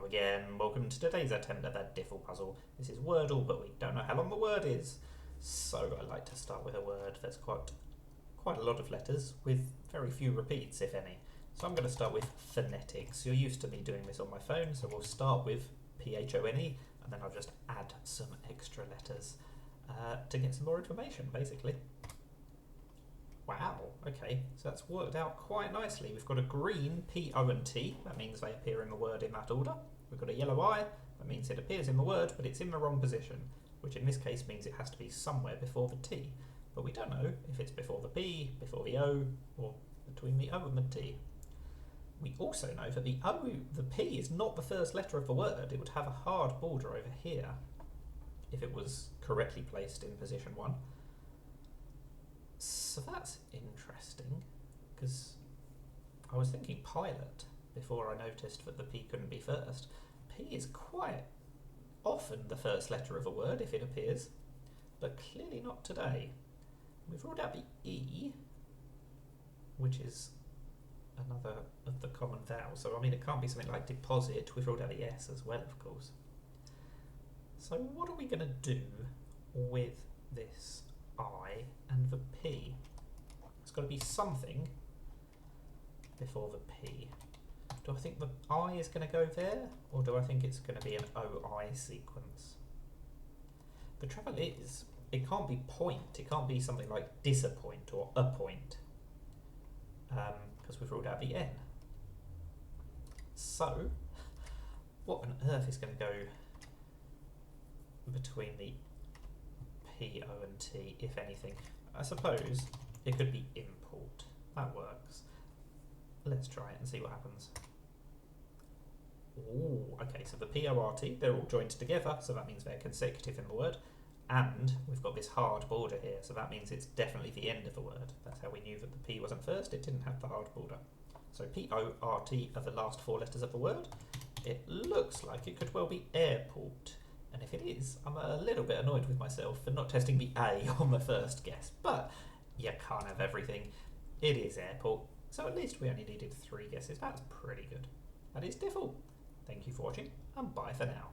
Hello again, welcome to today's attempt at that Diffle puzzle. This is Wordle, but we don't know how long the word is. So I like to start with a word that's quite a lot of letters, with very few repeats, if any. So I'm going to start with phonetics. You're used to me doing this on my phone, so we'll start with P-H-O-N-E, and then I'll just add some extra letters to get some more information, basically. Wow, okay, so that's worked out quite nicely. We've got a green P-O-N-T, that means they appear in the word in that order. We've got a yellow I, that means it appears in the word, but it's in the wrong position, which in this case means it has to be somewhere before the T. But we don't know if it's before the P, before the O, or between the O and the T. We also know that the P is not the first letter of the word. It would have a hard border over here if it was correctly placed in position 1. So that's interesting, because I was thinking pilot before I noticed that the P couldn't be first. P is quite often the first letter of a word if it appears, but clearly not today. We've ruled out the E, which is another of the common vowels, so I mean it can't be something like deposit. We've ruled out the S as well, of course. So what are we going to do with this I and the P? It's got to be something before the P. Do I think the I is going to go there, or do I think it's going to be an OI sequence? The trouble is, it can't be point. It can't be something like disappoint or appoint, because we've ruled out the N. So, what on earth is going to go between the P, O and T, if anything? I suppose it could be import. That works. Let's try it and see what happens. Ooh, okay, so the P-O-R-T, they're all joined together, so that means they're consecutive in the word. And we've got this hard border here, so that means it's definitely the end of the word. That's how we knew that the P wasn't first, it didn't have the hard border. So P-O-R-T are the last 4 letters of the word. It looks like it could well be airport. And if it is, I'm a little bit annoyed with myself for not testing the A on the first guess, but you can't have everything. It is airport, so at least we only needed 3 guesses. That's pretty good. That is Diffle. Thank you for watching, and bye for now.